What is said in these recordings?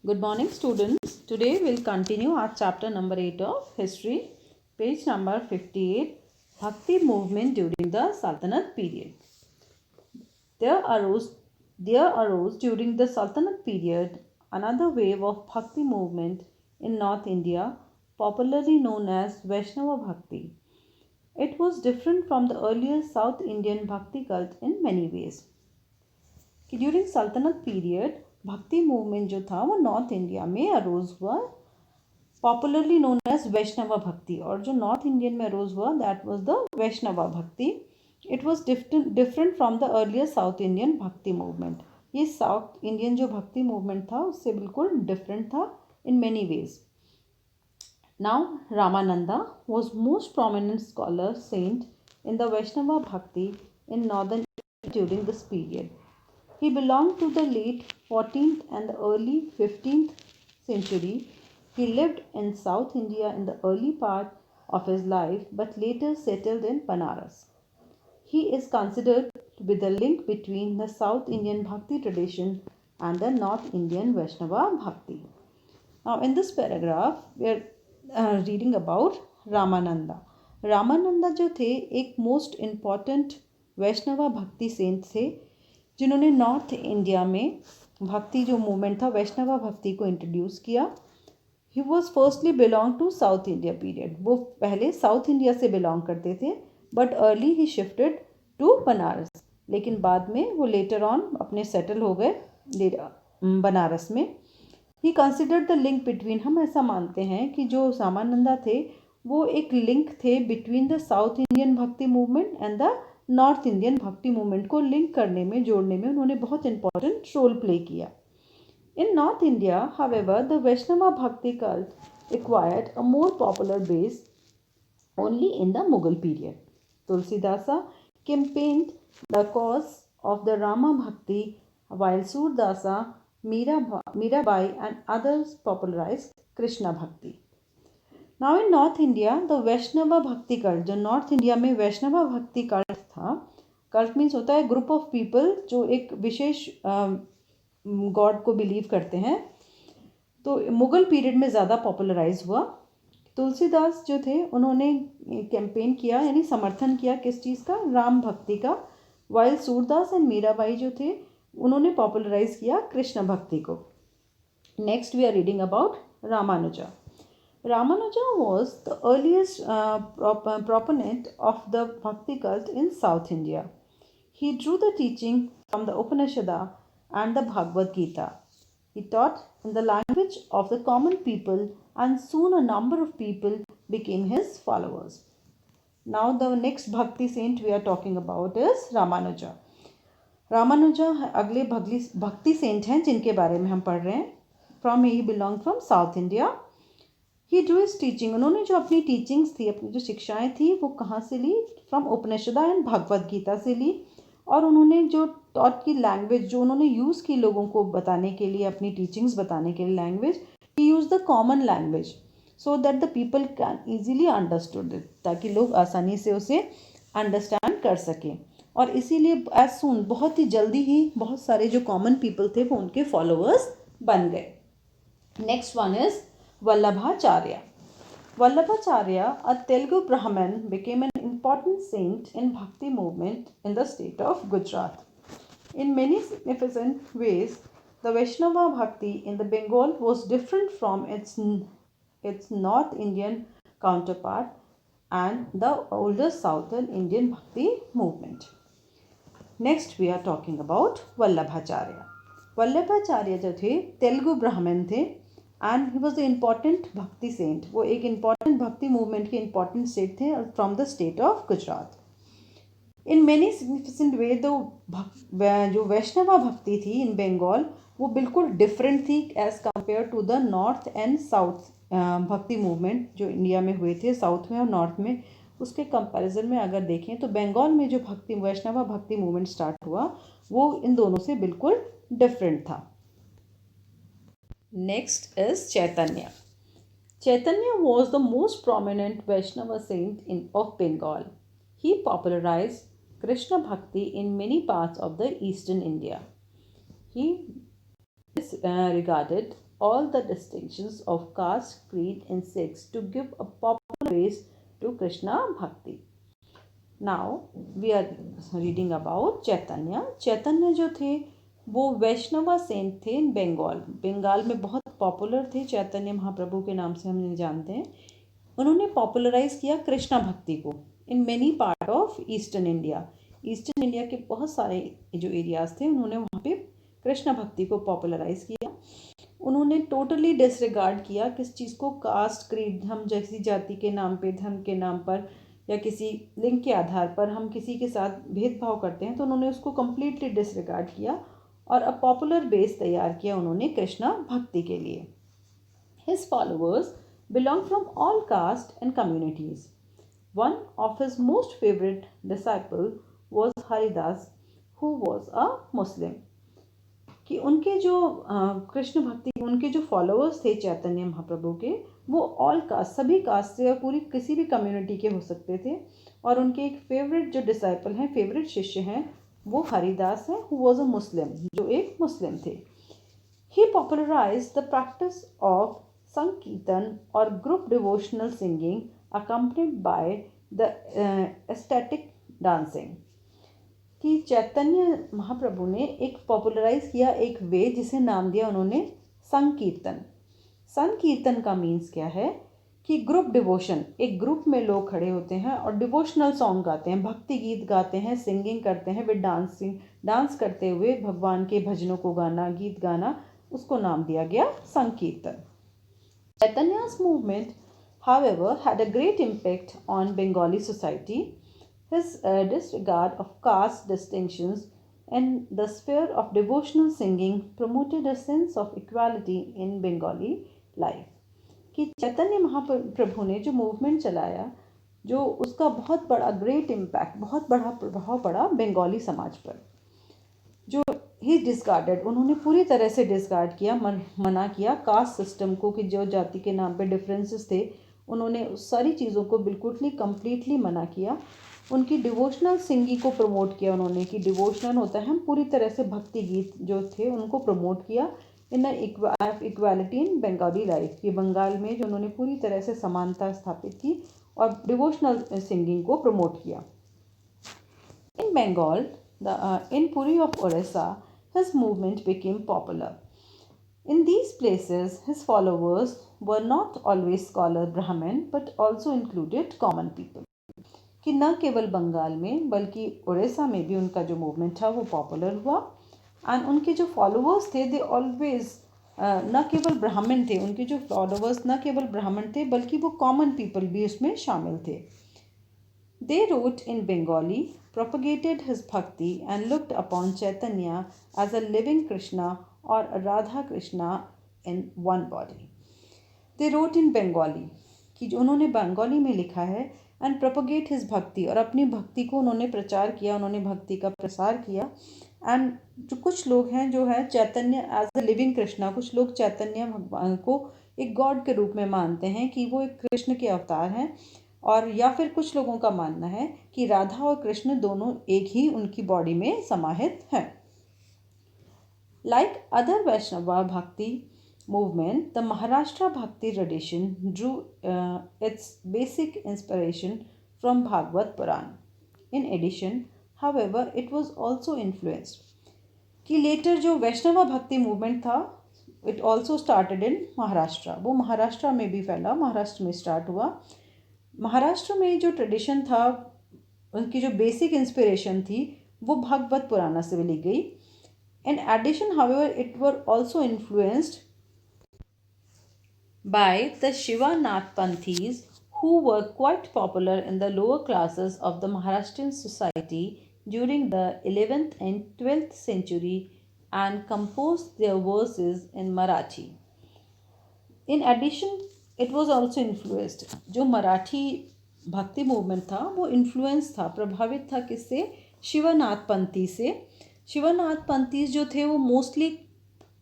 Good morning, students. Today we'll continue our chapter number 8 of history, page number 58, Bhakti movement during the Sultanate period. There arose during the Sultanate period another wave of Bhakti movement in North India, popularly known as Vaishnava Bhakti. It was different from the earlier South Indian Bhakti cult in many ways. कि during सल्तनत period bhakti movement जो था वो north India में arose हुआ, popularly known as Vaishnava bhakti, और जो north Indian में अरोज हुआ that was the Vaishnava bhakti. It was different from the earlier south Indian bhakti movement. ये साउथ इंडियन जो भक्ति मूवमेंट था उससे बिल्कुल डिफरेंट था in many ways. Now Ramananda was most prominent scholar saint in the Vaishnava bhakti in northern during this period. He belonged to the late 14th and the early 15th century. He lived in South India in the early part of his life but later settled in Banaras. He is considered to be the link between the South Indian Bhakti tradition and the North Indian Vaishnava Bhakti. Now in this paragraph we are reading about Ramananda. Ramananda जो थे एक most important Vaishnava भक्ति Saint थे जिन्होंने north India में भक्ति जो movement था वैष्णवा भक्ति को इंट्रोड्यूस किया. He was firstly belong to South India period. वो पहले साउथ इंडिया से बिलोंग करते थे but early he shifted to Banaras. लेकिन बाद में वो लेटर ऑन अपने सेटल हो गए बनारस में. He considered the link between, हम ऐसा मानते हैं कि जो रामानंदा थे वो एक लिंक थे between the south Indian bhakti movement and the north Indian bhakti movement को लिंक करने में, जोड़ने में उन्होंने बहुत इंपॉर्टेंट रोल प्ले किया. In north India however the Vaishnava bhakti cult acquired a more popular base only in the Mughal period. Tulsidasa campaigned the cause of the Rama Bhakti while Surdasa, Mirabai and others popularized Krishna Bhakti. Now in north India the Vaishnava bhakti cult, जो north India में Vaishnava bhakti cult था, cult means होता है group of people जो एक विशेष God को believe करते हैं, तो मुगल पीरियड में ज़्यादा पॉपुलराइज हुआ. तुलसीदास जो थे उन्होंने कैंपेन किया यानी समर्थन किया किस चीज़ का, राम भक्ति का. वाइल सूरदास एंड मीराबाई जो थे उन्होंने पॉपुलराइज किया कृष्ण भक्ति को. Next we are reading about Ramanuja. Ramanuja was the earliest proponent of the Bhakti cult in South India. He drew the teaching from the Upanishada and the Bhagavad Gita. He taught in the language of the common people and soon a number of people became his followers. Now the next Bhakti saint we are talking about is Ramanuja. Ramanuja अगले भक्ति Saint हैं जिनके बारे में हम पढ़ रहे हैं. He belonged from South India. He Drew his teaching, उन्होंने जो अपनी टीचिंग्स थी, अपनी जो शिक्षाएं थी वो कहाँ से ली, फ्रॉम उपनिषदा एंड भगवद गीता से ली. और उन्होंने जो टॉट की लैंग्वेज जो उन्होंने यूज़ की लोगों को बताने के लिए, अपनी टीचिंग्स बताने के लिए language, he use the common language so that the people can easily understood it, ताकि लोग आसानी से उसे अंडरस्टैंड कर सकें. और इसीलिए एज सून, बहुत ही जल्दी ही बहुत सारे जो कॉमन पीपल थे वो उनके फॉलोअर्स बन गए. Next one is Vallabhacharya. Vallabhacharya, a Telugu Brahmin, became an important saint in Bhakti movement in the state of Gujarat. In many significant ways, the Vaishnava Bhakti in the Bengal was different from its North Indian counterpart and the older Southern Indian Bhakti movement. Next, we are talking about Vallabhacharya. Vallabhacharya जो थे तेलुगु ब्राह्मण थे and he was the important bhakti saint. वो एक important bhakti movement के important saint थे from the state of Gujarat. In many significant way जो वैष्णवा भक्ति थी इन बंगाल वो बिल्कुल डिफरेंट थी as compare to the north and south bhakti movement जो इंडिया में हुए थे, साउथ में और नॉर्थ में. उसके कंपैरिजन में अगर देखें तो बंगाल में जो भक्ति वैष्णवा भक्ति मूवमेंट स्टार्ट हुआ वो इन दोनों से बिल्कुल डिफरेंट था. Next is Chaitanya. Chaitanya was the most prominent Vaishnava saint of Bengal. He popularized Krishna Bhakti in many parts of the eastern India. He is regarded all the distinctions of caste, creed and sex to give a popular face to Krishna Bhakti. Now we are reading about Chaitanya. Chaitanya जो थे वो Vaishnava Saint थे इन बंगाल में बहुत popular थे। चैतन्य महाप्रभु के नाम से हम इन्हें जानते हैं। उन्होंने पॉपुलराइज किया कृष्णा भक्ति को in many part of eastern India. Eastern India के बहुत सारे जो एरियाज थे उन्होंने वहाँ पे कृष्णा भक्ति को पॉपुलराइज किया। उन्होंने टोटली डिसरिगार्ड किया किस चीज़ को, कास्ट, क्रीड, हम जैसी जाति के नाम पे, धर्म के नाम पर या किसी लिंग के आधार पर हम किसी के साथ भेदभाव करते हैं, तो उन्होंने उसको कम्प्लीटली डिसरिगार्ड किया और अ पॉपुलर बेस तैयार किया उन्होंने कृष्णा भक्ति के लिए। His followers belong from all caste and communities. One of his most favorite disciple was Haridas, who was a Muslim. कि उनके जो कृष्ण भक्ति उनके जो फॉलोअर्स थे चैतन्य महाप्रभु के, वो ऑल कास्ट, सभी कास्ट से या पूरी किसी भी कम्युनिटी के हो सकते थे। और उनके एक फेवरेट जो डिसाइपल हैं, फेवरेट शिष्य हैं, वो हरिदास हैं, हु वॉज अ मुस्लिम, जो एक मुस्लिम थे। He popularised the practice of Sankirtan or group devotional singing accompanied by the ecstatic dancing. कि चैतन्य महाप्रभु ने एक पॉपुलराइज किया एक वे जिसे नाम दिया उन्होंने संकीर्तन। संकीर्तन का मीन्स क्या है कि ग्रुप डिवोशन, एक ग्रुप में लोग खड़े होते हैं और डिवोशनल सॉन्ग गाते हैं, भक्ति गीत गाते हैं, सिंगिंग करते हैं, विद डांस करते हुए भगवान के भजनों को गाना, गीत गाना, उसको नाम दिया गया संकीर्तन। Chaitanya's movement, however, had a great impact on Bengali society. His disregard of caste distinctions and the sphere of devotional singing promoted a sense of equality in Bengali life. कि चैतन्य महाप्रभु ने जो मूवमेंट चलाया, जो उसका बहुत बड़ा ग्रेट इम्पैक्ट, बहुत बड़ा प्रभाव पड़ा बंगाली समाज पर। जो ही डिस्कार्डेड, उन्होंने पूरी तरह से डिस्कार्ड किया, मना किया कास्ट सिस्टम को, कि जो जाति के नाम पे डिफरेंसेस थे उन्होंने उस सारी चीज़ों को बिल्कुल कम्प्लीटली मना किया। उनकी डिवोशनल सिंगिंग को प्रमोट किया उन्होंने, कि डिवोशनल होता है, हम पूरी तरह से भक्ति गीत जो थे उनको प्रमोट किया इन इक्वालिटी इन बंगाली लाइफ, कि बंगाल में जो उन्होंने पूरी तरह से समानता स्थापित की और डिवोशनल सिंगिंग को प्रमोट किया। इन Bengal in Puri of Orissa, his movement became popular. In these places, his followers were not always scholar Brahmin, but also included common people. कि न केवल बंगाल में बल्कि उड़ीसा में भी उनका जो मूवमेंट था वो पॉपुलर हुआ। एंड उनके जो फॉलोअर्स थे दे ऑलवेज न केवल ब्राह्मण थे, उनके जो फॉलोअर्स न केवल ब्राह्मण थे बल्कि वो कॉमन पीपल भी उसमें शामिल थे। They wrote in Bengali, propagated his bhakti and looked upon Chaitanya as a living Krishna or a Radha Krishna in one body. They wrote in Bengali, कि जो उन्होंने बंगाली में लिखा है, and propagate his भक्ति, और अपनी भक्ति को उन्होंने प्रचार किया, उन्होंने भक्ति का प्रसार किया। एंड जो कुछ लोग हैं जो है चैतन्य एज अ लिविंग कृष्णा, कुछ लोग चैतन्य भगवान को एक गॉड के रूप में मानते हैं कि वो एक कृष्ण के अवतार हैं, और या फिर कुछ लोगों का मानना है कि राधा और कृष्ण दोनों एक ही उनकी बॉडी में समाहित हैं। लाइक अदर वैष्णवा भक्ति movement, the Maharashtra Bhakti tradition drew its basic inspiration from Bhagavad Puran. In addition, however, it was also influenced कि later जो वैष्णवा भक्ति मूवमेंट था, it also started in Maharashtra, वो महाराष्ट्र में भी फैला, महाराष्ट्र में स्टार्ट हुआ। महाराष्ट्र में जो ट्रेडिशन था, उनकी जो बेसिक इंस्पिरेशन थी वो भागवत पुराण से ली गई। In addition, however, it were also influenced by the Shivanathpanthis, who were quite popular in the lower classes of the Maharashtrian society during the 11th and 12th century and composed their verses in Marathi. In addition, it was also influenced, जो मराठी भक्ति movement था वो influence था, प्रभावित था किससे? शिवनाथपंथी से। शिवनाथपंथी जो थे वो मोस्टली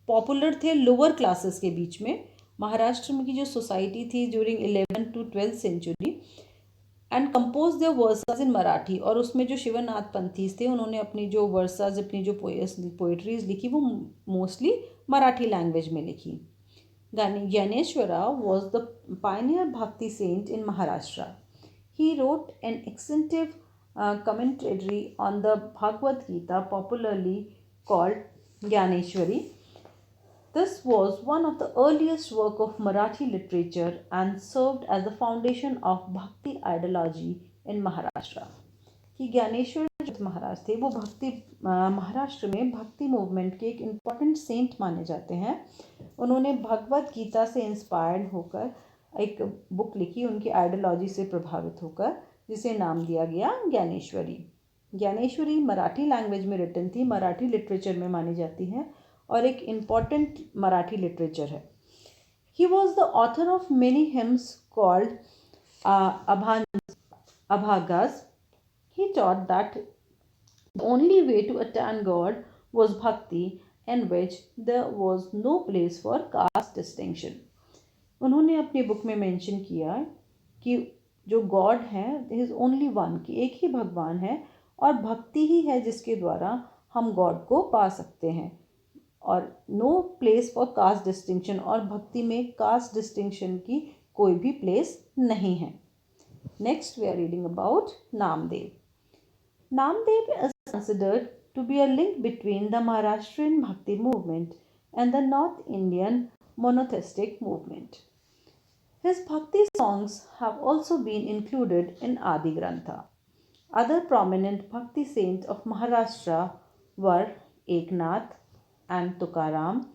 पॉपुलर थे लोअर क्लासेस के बीच में। महाराष्ट्र में की जो सोसाइटी थी during 11th to 12th century, and compose their verses in Marathi, और उसमें जो शिवनाथपंथीज थे उन्होंने अपनी जो वर्सेस, अपनी जो पोएट्रीज लिखी वो मोस्टली मराठी लैंग्वेज में लिखी। Gyaneshwara was the pioneer Bhakti saint in Maharashtra. He wrote an extensive commentary on the Bhagavad Gita, popularly called Gyaneshwari. This was one of the earliest work of Marathi literature and served as the foundation of Bhakti ideology in Maharashtra. कि ज्ञानेश्वर जो महाराज थे वो महाराष्ट्र में भक्ति movement के एक important Saint माने जाते हैं. उन्होंने भगवत गीता से इंस्पायर्ड होकर एक बुक लिखी, उनकी आइडियोलॉजी से प्रभावित होकर, जिसे नाम दिया गया ज्ञानेश्वरी. ज्ञानेश्वरी मराठी लैंग्वेज में रिटन थी, मराठी लिटरेचर में मानी जाती है और एक इम्पॉर्टेंट मराठी लिटरेचर है. He was the author of many hymns called abhangas. He taught that the only way to attain God was bhakti, in which there was no place for caste distinction. उन्होंने अपनी book में mention किया कि जो God है is only one, कि एक ही भगवान है और भक्ति ही है जिसके द्वारा हम गॉड को पा सकते हैं, और no place for caste distinction, और भक्ति में कास्ट डिस्टिंक्शन की कोई भी प्लेस नहीं है. Next we are reading about Namdev. Namdev is considered to be a link between the Maharashtrian Bhakti movement and the North Indian monotheistic movement. His Bhakti songs have also been included in Adi Grantha. Other prominent Bhakti saints of Maharashtra were Eknath and Tukaram.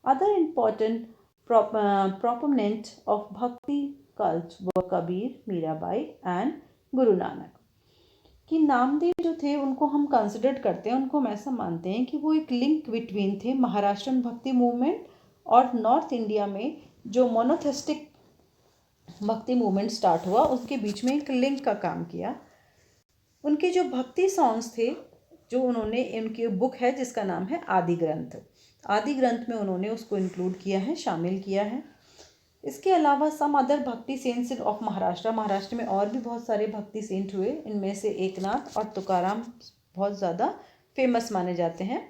Other important proponents of Bhakti cult were Kabir, Mirabai and Guru Nanak. कि नामदेव जो थे उनको हम consider करते हैं, उनको हम ऐसा मानते हैं कि वो एक लिंक बिटवीन थे महाराष्ट्रन भक्ति मूवमेंट और नॉर्थ इंडिया में जो मोनोथेस्टिक भक्ति मूवमेंट स्टार्ट हुआ उसके बीच में एक लिंक का काम किया. उनके जो भक्ति सॉन्ग्स थे, जो उन्होंने, उनकी बुक है जिसका नाम है आदि ग्रंथ. आदि ग्रंथ में उन्होंने उसको इंक्लूड किया है, शामिल किया है. इसके अलावा सम अदर भक्ति सेंट्स ऑफ महाराष्ट्र में और भी बहुत सारे भक्ति सेंट हुए. इनमें से एकनाथ और तुकाराम बहुत ज़्यादा फेमस माने जाते हैं.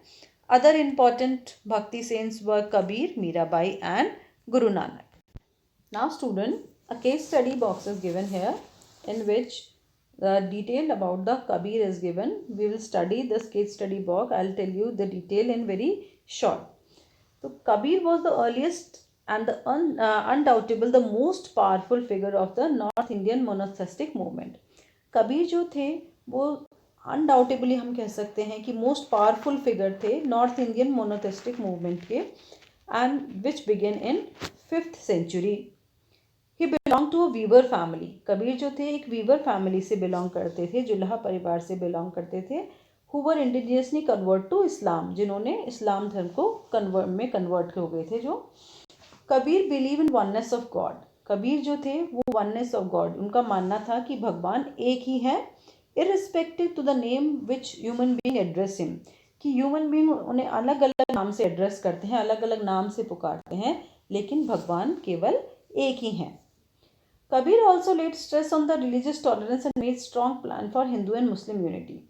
Other important bhakti saints were Kabir, Mirabai and Guru Nanak. Now student, a case study box is given here in which the detail about the Kabir is given. We will study this case study box. I will tell you the detail in very short. So Kabir was the earliest and the undoubtable the most powerful figure of the North Indian monasteristic movement. Kabir जो थे वो undoubtedly हम कह सकते हैं कि most powerful figure थे north Indian monotheistic movement के, and which began in 5th century. He belong to a weaver family. Kabir जो थे एक वीवर फैमिली से बिलोंग करते थे, जुल्हा परिवार से बिलोंग करते थे, who were indigenously convert to Islam, जिन्होंने इस्लाम धर्म को कन्वर्ट हो गए थे. जो Kabir believe in oneness of God. Kabir जो थे वो वननेस ऑफ गॉड, उनका मानना था कि भगवान एक ही है, irrespective to the name which human being address him, कि ह्यूमन बीइंग उन्हें अलग अलग नाम से एड्रेस करते हैं, अलग अलग नाम से पुकारते हैं, लेकिन भगवान केवल एक ही हैं. Kabir also laid stress on the religious tolerance and made strong plan for Hindu and Muslim unity.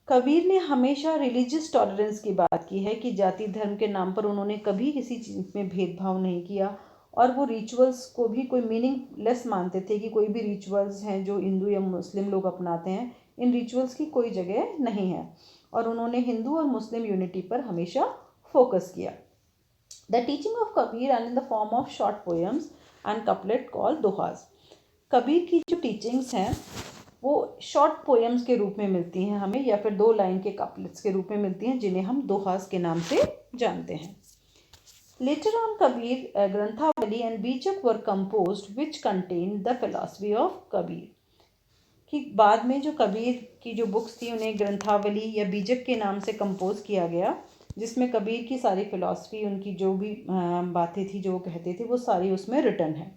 Kabir ने हमेशा रिलीजियस टॉलरेंस की बात की है कि जाति धर्म के नाम पर उन्होंने कभी किसी चीज़ में भेदभाव नहीं किया, और वो रिचुअल्स को भी कोई मीनिंगलेस मानते थे कि कोई भी रिचुअल्स हैं जो हिंदू या मुस्लिम लोग अपनाते हैं, इन रिचुअल्स की कोई जगह नहीं है, और उन्होंने हिंदू और मुस्लिम यूनिटी पर हमेशा फोकस किया. The teaching of Kabir and in the form of short poems and couplet called dohas. Kabir की जो टीचिंग्स हैं वो शॉर्ट पोएम्स के रूप में मिलती हैं हमें, या फिर 2 लाइन के कपलेट्स के रूप में मिलती हैं, जिन्हें हम दोहास के नाम से जानते हैं. Later on Kabir Granthavali and Bijak were composed which contain the philosophy of Kabir. कि बाद में जो कबीर की जो बुक्स थी उन्हें ग्रंथावली या बीजक के नाम से कंपोज किया गया, जिसमें कबीर की सारी फिलॉसफी, उनकी जो भी बातें थी जो वो कहते थे, वो सारी उसमें रिटन है.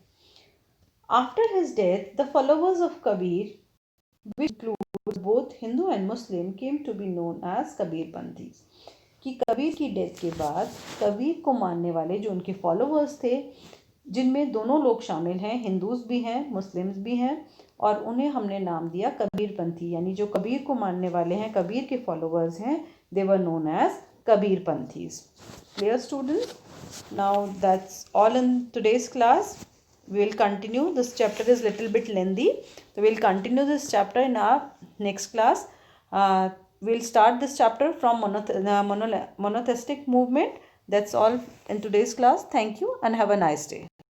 After his death the followers of Kabir, which includes both Hindu and Muslim, came to be known as Kabirpanthi. कि कबीर की डेथ के बाद कबीर को मानने वाले जो उनके फॉलोअर्स थे, जिनमें दोनों लोग शामिल हैं, हिंदूज भी हैं, मुस्लिम्स भी हैं, और उन्हें हमने नाम दिया कबीरपंथी. यानी जो कबीर को मानने वाले हैं, कबीर के फॉलोअर्स हैं, they were known as Kabirpanthis. Clear, students? Now that's all in today's class. We will continue. This chapter is little bit lengthy, so we will continue this chapter in our next class. We'll start this chapter from monotheistic movement. That's all in today's class. Thank you and have a nice day.